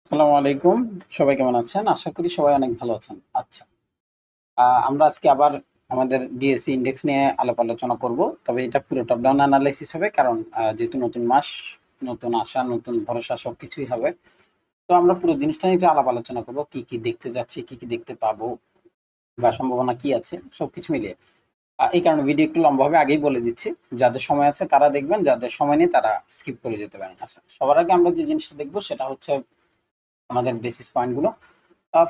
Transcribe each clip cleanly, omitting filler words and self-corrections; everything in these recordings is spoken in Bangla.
আসসালামু আলাইকুম। সবাই কেমন আছেন? আশা করি সবাই অনেক ভালো আছেন। আচ্ছা, আমরা আজকে আবার আমাদের ডিএসই ইন্ডেক্স নিয়ে আলাপ আলোচনা করব। তবে এটা পুরো টপ ডাউন অ্যানালাইসিস হবে, কারণ যেহেতু নতুন মাস, নতুন আশা, নতুন ভরসা সবকিছুই হবে। তো আমরা পুরো জিনিসটা নিয়ে একটু আলাপ আলোচনা করব। কি, কি দেখতে যাচ্ছি, কি, কি দেখতে পাবো বা সম্ভাবনা কি আছে সবকিছু মিলিয়ে। এই কারণে ভিডিও একটু লম্বা হবে, আগেই বলে দিচ্ছি। যাদের সময় আছে তারা দেখবেন, যাদের সময় নেই তারা স্কিপ করে যেতে পারেন। আচ্ছা, সবার আগে আমরা যে জিনিসটা দেখব সেটা হচ্ছে আমাদের বেসিস পয়েন্টগুলো।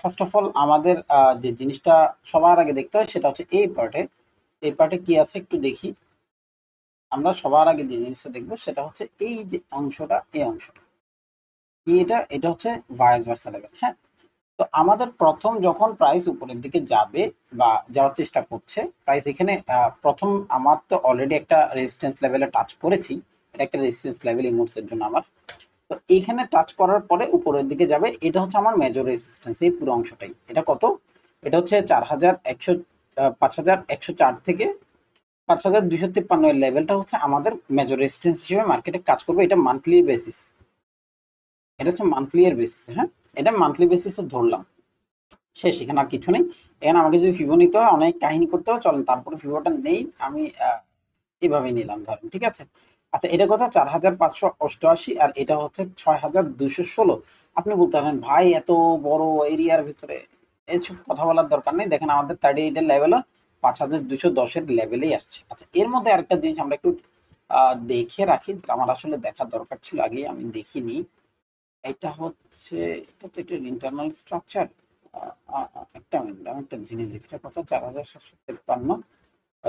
ফার্স্ট অফ অল আমাদের যে জিনিসটা সবার আগে দেখতে হয় সেটা হচ্ছে এই পার্টে কি আছে একটু দেখি। আমরা সবার আগে যে জিনিসটা দেখবো সেটা হচ্ছে এই যে অংশটা, এই অংশটা কি, এটা হচ্ছে ভায়াস ভার্সা লেভেল। হ্যাঁ, তো আমাদের প্রথম যখন প্রাইস উপরের দিকে যাবে বা যাওয়ার চেষ্টা করছে প্রাইস, এখানে প্রথম আমার তো অলরেডি একটা রেজিস্ট্যান্স লেভেলে টাচ করেছি। এটা একটা রেজিস্ট্যান্স লেভেল এই মুহূর্তের জন্য আমার। তো এইখানে টাচ করার পরে উপরের দিকে যাবে, এটা হচ্ছে আমার মেজর রেজিস্ট্যান্স। এই পুরো অংশটাই, এটা কত, এটা হচ্ছে 4100, 5104 থেকে 5253 এর লেভেলটা হচ্ছে আমাদের মেজর রেজিস্ট্যান্স হিসেবে মার্কেটে কাজ করবে। এটা মান্থলি বেসিস, এটা হচ্ছে মান্থলি এর বেসিস। হ্যাঁ, এটা মান্থলি বেসিসে ধরলাম, শেষ, এখানে আর কিছু নেই। এখানে আমাকে যদি ফিবো নিতে হয়, অনেক কাহিনী করতে হয়, চলেন তারপরে ফিবোটা নেই আমি। এভাবেই নিলাম ধরেন, ঠিক আছে। আচ্ছা, এটা কথা 4588, আর এটা হচ্ছে 6216। আপনি বলতে পারেন ভাই এত বড় এরিয়ার ভিতরে এইসব কথা বলার দরকার নেই। দেখেন আমাদের 38 এর লেভেলও 5210 এর লেভেলেই আসছে। আচ্ছা, এর মধ্যে আরেকটা জিনিস আমরা একটু দেখে রাখি, যেটা আমার আসলে দেখা দরকার ছিল, আগে আমি দেখিনি। এটা হচ্ছে, এটা তো একটা ইন্টারনাল স্ট্রাকচার। একটা মিনিট, আমি একটা জিনিস দেখি, এটা কত, 4753,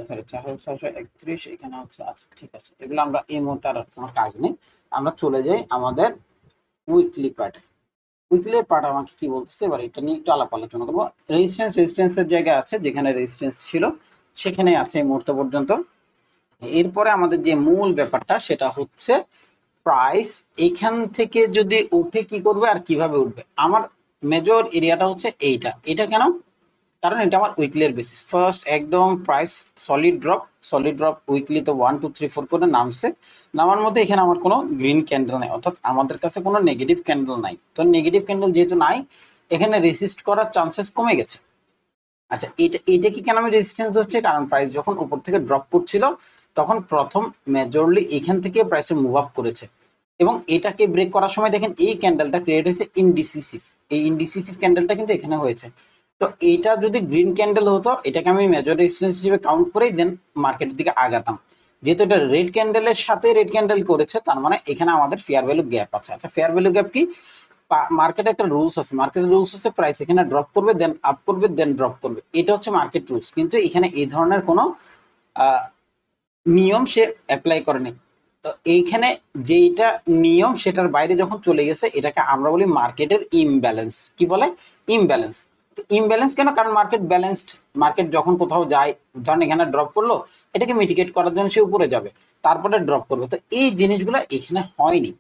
সরি 4731, এখানে হচ্ছে। আচ্ছা ঠিক আছে, এগুলো আমরা এই মুহূর্তে আর কোনো কাজ নেই। আমরা চলে যাই আমাদের উইকলি পার্টে। উইকলি পার্ট আমাকে কি বলতেছে, এবার এটা নিয়ে একটু আলাপ আলোচনা করবো। রেজিস্ট্যান্সের জায়গা আছে, যেখানে রেজিস্ট্যান্স ছিল সেখানে আছে এই মুহূর্ত পর্যন্ত। এরপরে আমাদের যে মূল ব্যাপারটা সেটা হচ্ছে প্রাইস এইখান থেকে যদি উঠে কি করবে আর কিভাবে উঠবে। আমার মেজর এরিয়াটা হচ্ছে এইটা। এটা কেন? কারণ এটা আমার উইকলি এর বেসিস। ফার্স্ট একদম প্রাইস সলিড ড্রপ উইকলি তো 1 2 3 4 করে নামছে। নামার মধ্যে এখানে আমার কোনো গ্রিন ক্যান্ডেল নাই, অর্থাৎ আমাদের কাছে কোনো নেগেটিভ ক্যান্ডেল নাই। তো নেগেটিভ ক্যান্ডেল যেহেতু নাই, এখানে রেসিস্ট করার চান্সেস কমে গেছে। আচ্ছা, এটা কি কেন আমি রেজিস্ট্যান্স হচ্ছে, কারণ প্রাইস যখন উপর থেকে ড্রপ করছিল তখন প্রথম মেজরলি এখান থেকে প্রাইসে মুভ আপ করেছে, এবং এটাকে ব্রেক করার সময় দেখেন এই ক্যান্ডেলটা ক্রিয়েট হয়েছে ইনডিসিসিভ। এই ইনডিসিসিভ ক্যান্ডেলটা কিন্তু এখানে হয়েছে। তো এইটা যদি গ্রিন ক্যান্ডেল হতো, এটাকে আমি মেজর রেজিস্ট্যান্স হিসেবে কাউন্ট করেই দেন মার্কেটের দিকে আগাতাম। যেহেতু এটা রেড ক্যান্ডেলের সাথে রেড ক্যান্ডেল করেছে, তার মানে এখানে আমাদের ফেয়ার ভ্যালু গ্যাপ আছে। আচ্ছা, ফেয়ার ভ্যালু গ্যাপ কি? মার্কেটে একটা রুলস আছে, মার্কেটের রুলস আছে প্রাইস এখানে ড্রপ করবে, দেন আপ করবে, দেন ড্রপ করবে। এটা হচ্ছে মার্কেট রুলস, কিন্তু এখানে এই ধরনের কোনো আহ, নিয়ম সে অ্যাপ্লাই করেনি। তো এইখানে যেইটা নিয়ম সেটার বাইরে যখন চলে গেছে, এটাকে আমরা বলি মার্কেটের ইমব্যালেন্স। কি বলে? ইমব্যালেন্স। তো ইমব্যালেন্স কেন? কারণ মার্কেট ব্যালেন্সড। মার্কেট যখন কোথাও যায়, ধরেন এখানে ড্রপ করলো, এটাকে মিটিগেট করার জন্য সে উপরে যাবে, তারপরে ড্রপ করবে। তো এই জিনিসগুলো এখানে হয়নি।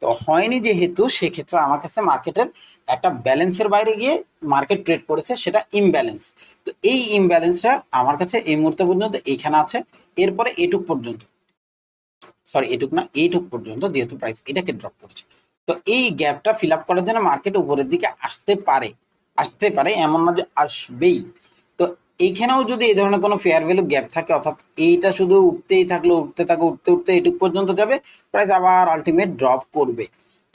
তো হয়নি যেহেতু, সেক্ষেত্রে আমার কাছে মার্কেটের একটা ব্যালেন্সের বাইরে গিয়ে মার্কেট ট্রেড করেছে, সেটা ইমব্যালেন্স। তো এই ইমব্যালেন্সটা আমার কাছে এই মুহূর্ত পর্যন্ত এইখানে আছে। এরপরে এটুক পর্যন্ত, সরি এটুক না, এইটুক পর্যন্ত যেহেতু প্রাইস এটাকে ড্রপ করেছে। তো এই গ্যাপটা ফিল আপ করার জন্য মার্কেট উপরের দিকে আসতে পারে, এমন না যে আসবেই। তো এইখানেও যদি এই ধরনের কোনো ফেয়ার ভ্যালু গ্যাপ থাকে, অর্থাৎ এইটা শুধু উঠতেই থাকলো, উঠতে থাকো, উঠতে উঠতে এইটুক পর্যন্ত যাবে, প্রাইস আবার আলটিমেট ড্রপ করবে।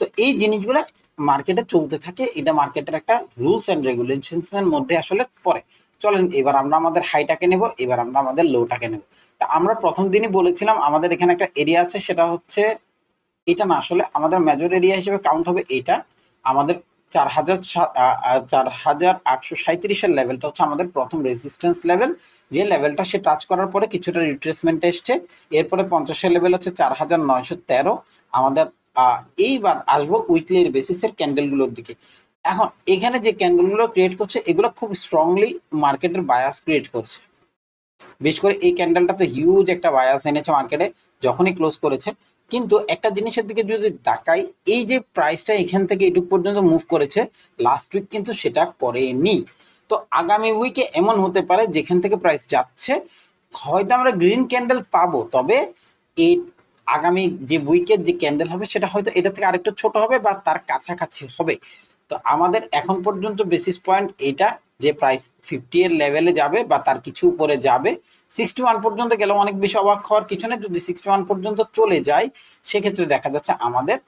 তো এই জিনিসগুলো মার্কেটে চলতে থাকে, এটা মার্কেটের একটা রুলস অ্যান্ড রেগুলেশনস এর মধ্যে আসলে পড়ে। চলেন এবার আমরা আমাদের হাইটাকে নেব, এবার আমরা আমাদের লোটাকে নেব। তা আমরা প্রথম দিনই বলেছিলাম আমাদের এখানে একটা এরিয়া আছে, সেটা হচ্ছে এটা না, আসলে আমাদের মেজর এরিয়া হিসেবে কাউন্ট হবে এটা। আমাদের 4837-এর লেভেলটা হচ্ছে আমাদের প্রথম রেজিস্ট্যান্স লেভেল। যে লেভেলটা সে টাচ করার পরে কিছুটা রিট্রেসমেন্ট এসছে। এরপরে 50-এর লেভেল হচ্ছে 4913। আমাদের এইবার আসবো উইকলির বেসিসের ক্যান্ডেলগুলোর দিকে। এখন এখানে যে ক্যান্ডেলগুলো ক্রিয়েট করছে, এগুলো খুব স্ট্রংলি মার্কেটের বায়াস ক্রিয়েট করছে। বিশেষ করে এই ক্যান্ডেলটা তো হিউজ একটা বায়াস এনেছে মার্কেটে যখনই ক্লোজ করেছে। কিন্তু একটা জিনিসের দিকে যদি তাকাই, এই যে প্রাইসটা এখান থেকে এটুক পর্যন্ত মুভ করেছে, লাস্ট উইক কিন্তু সেটা করেনি। তো আগামী উইকে এমন হতে পারে যেখান থেকে প্রাইস যাচ্ছে, হয়তো আমরা গ্রিন ক্যান্ডেল পাবো, তবে এই আগামী যে উইকের যে ক্যান্ডেল হবে সেটা হয়তো এটা থেকে আরেকটু ছোট হবে বা তার কাছাকাছি হবে। তো আমাদের এখন পর্যন্ত বেসিস পয়েন্ট এইটা যে প্রাইস 50 এর লেভেলে যাবে বা তার কিছু উপরে যাবে, 61 পর্যন্ত গেলে অনেক বেশি অবাক হওয়ার কিছু নেই। যদি 61 পর্যন্ত চলে যায় সেক্ষেত্রে দেখা যাচ্ছে আমাদের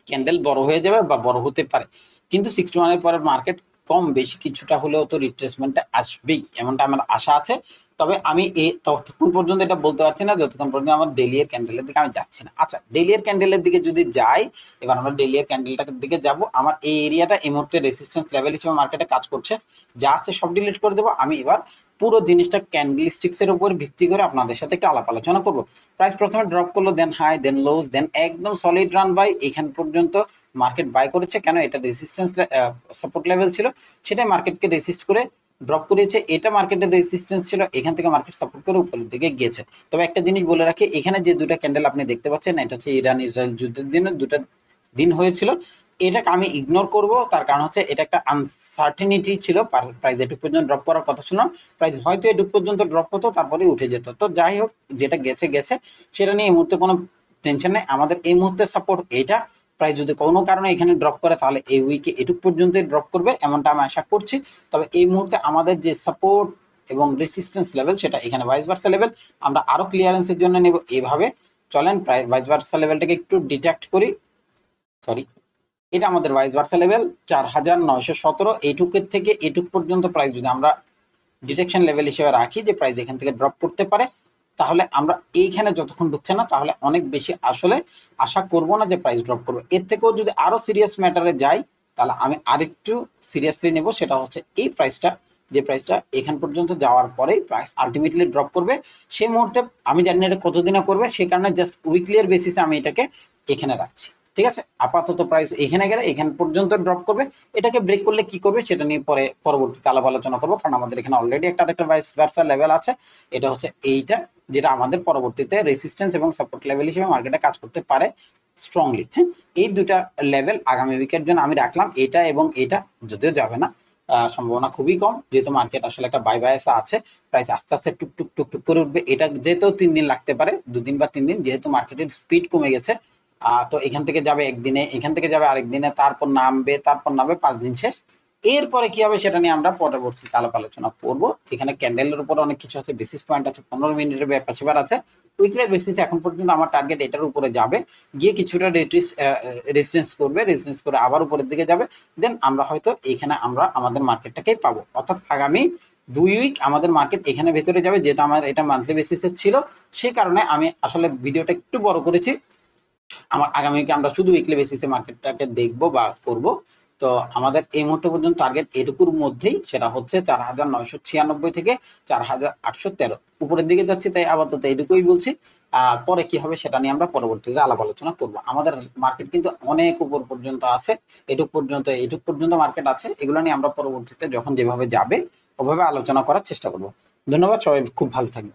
ক্যান্ডেল বড় হয়ে যাবে বা বড় হতে পারে, কিন্তু 61 এর পরে মার্কেট কম বেশি কিছুটা হলেও তো রিট্রেসমেন্টে আসবেই, এমনটা আমার আশা আছে। তবে আমি ততক্ষণ পর্যন্ত এটা বলতে পারছি না যতক্ষণ পর্যন্ত আমার ডেলি এর ক্যান্ডেলের দিকে আমি যাচ্ছি না। আচ্ছা, ডেলি এর ক্যান্ডেলের দিকে যদি যাই, এবার আমরা ডেলি এর ক্যান্ডেলটার দিকে যাব। আমার এই এরিয়াটা এই মুহূর্তে রেসিস্ট্যান্স লেভেল হিসেবে মার্কেটে কাজ করছে, যা আছে সব ডিলিট করে দেবো। আমি এবার পুরো জিনিসটা ক্যান্ডেলস্টিক্স এর উপর ভিত্তি করে আপনাদের সাথে একটু আলাপ আলোচনা করবো। প্রাইস প্রথমে ড্রপ করলো, দেন হাই, দেন লোজ, দেন একদম সলিড রান বাই। এখান পর্যন্ত মার্কেট বাই করেছে, কেন এটা রেজিস্ট্যান্স সাপোর্ট লেভেল ছিল, সেটাই মার্কেটকে রেজিস্ট করে ড্রপ করেছে। এটা মার্কেটের রেজিস্ট্যান্স ছিল, এখান থেকে মার্কেট সাপোর্ট করে উপরের দিকে গিয়েছে। তবে একটা জিনিস বলে রাখি, এখানে যে দুটা ক্যান্ডেল আপনি দেখতে পাচ্ছেন, এটা হচ্ছে ইরান ইসরায়েল যুদ্ধের দিনে দুটা দিন হয়েছিল। এটাকে আমি ইগনোর করব, তার কারণ হচ্ছে এটা একটা আনসার্টেনিটি ছিল। প্রাইস এটুক পর্যন্ত ড্রপ করার কথা ছিল, প্রাইস হয়তো এটুক পর্যন্ত ড্রপ হতো তারপরে উঠে যেত। তো যাই হোক, যেটা গেছে গেছে, সেটা নিয়ে এই মুহূর্তে কোনো টেনশন নেই। আমাদের এই মুহূর্তে সাপোর্ট এইটা, প্রাইস যদি কোনো কারণে এখানে ড্রপ করে তাহলে এই উইকে এটুক পর্যন্তই ড্রপ করবে, এমনটা আমি আশা করছি। তবে এই মুহূর্তে আমাদের যে সাপোর্ট এবং রেসিস্ট্যান্স লেভেল সেটা এখানে ভাইস ভার্সা লেভেল। আমরা আরো ক্লিয়ারেন্সের জন্য নেব এইভাবে। চলেন প্রায় ভাইস ভার্সা লেভেলটাকে একটু ডিটেক্ট করি। সরি, এটা আমাদের ভাইস ভার্সা লেভেল 4917। এইটুকের থেকে এটুক পর্যন্ত প্রাইস যদি আমরা ডিটেকশন লেভেল হিসেবে রাখি যে প্রাইস এখান থেকে ড্রপ করতে পারে, তাহলে আমরা এইখানে যতক্ষণ ঢুকছে না তাহলে অনেক বেশি আসলে আশা করব না যে প্রাইস ড্রপ করবে। এর থেকেও যদি আরো সিরিয়াস ম্যাটারে যাই তাহলে আমি আরেকটু সিরিয়াসলি নেব, সেটা হচ্ছে এই প্রাইসটা, যে প্রাইসটা এখান পর্যন্ত যাওয়ার পরেই প্রাইস আলটিমেটলি ড্রপ করবে। সেই মুহূর্তে আমি জানি না এটা কতদিনে করবে, সেই কারণে জাস্ট উইকলি এর বেসিসে আমি এটাকে এখানে রাখছি। ঠিক আছে, আপাতত প্রাইস এখানে গেলে এখান পর্যন্ত ড্রপ করবে, এটাকে ব্রেক করলে কি করবে সেটা নিয়ে পরে পরবর্তীতে আলাপ আলোচনা করবো, কারণ আমাদের এখানে অলরেডি একটা ভাইস ভার্সা লেভেল আছে। এটা হচ্ছে এইটা, যেটা আমাদের পরবর্তীতে রেসিস্ট্যান্স এবং সাপোর্ট লেভেল হিসেবে মার্কেটে কাজ করতে পারে স্ট্রংলি। হ্যাঁ, এই দুটা লেভেল আগামী উইকের জন্য আমি রাখলাম, এটা এবং এটা। যদিও যাবে না, সম্ভাবনা খুবই কম, যেহেতু মার্কেট আসলে একটা বাই বায়াসা আছে, প্রাইস আস্তে আস্তে টুকটুক টুকটুক করে উঠবে। এটা যেহেতু 3 দিন লাগতে পারে, 2 দিন বা 3 দিন, যেহেতু মার্কেটের স্পিড কমে গেছে। তো এখান থেকে যাবে একদিনে, এখান থেকে যাবে আরেক দিনে, তারপর নামবে, 5 দিন শেষ। এরপরে কি হবে সেটা নিয়ে আমরা পরবর্তীতে আলাপ আলোচনা করবো। এখানে ক্যান্ডেলের উপর অনেক কিছু আছে, বেসিস পয়েন্ট আছে, 15 মিনিটের ব্যাপার আছে। উইকলি বেসিসে এখন পর্যন্ত আমার টার্গেট এটার উপরে যাবে, গিয়ে কিছুটা রেজিস্ট্যান্স করবে, রেজিস্ট্যান্স করে আবার উপরের দিকে যাবে, দেন আমরা হয়তো এখানে আমরা আমাদের মার্কেটটাকেই পাবো। অর্থাৎ আগামী 2 উইক আমাদের মার্কেট এখানে ভেতরে যাবে, যেটা আমার এটা মান্থলি বেসিসে ছিল। সেই কারণে আমি আসলে ভিডিওটা একটু বড় করেছি। আমার আগামী উইকে আমরা শুধু উইকলি বেসিসে মার্কেটটাকে দেখবো বা করব। তো আমাদের এই মুহূর্তে পর্যন্ত টার্গেট এটুকুর মধ্যেই, সেটা হচ্ছে 4996 থেকে 4813 উপরের দিকে যাচ্ছি, তাই আপাতত এইটুকুই বলছি। পরে কি হবে সেটা নিয়ে আমরা পরবর্তীতে আলাপ আলোচনা করবো। আমাদের মার্কেট কিন্তু অনেক উপর পর্যন্ত আছে, এইটুক পর্যন্ত মার্কেট আছে। এগুলো নিয়ে আমরা পরবর্তীতে যখন যেভাবে যাবে ওভাবে আলোচনা করার চেষ্টা করব। ধন্যবাদ, সবাই খুব ভালো থাকবে।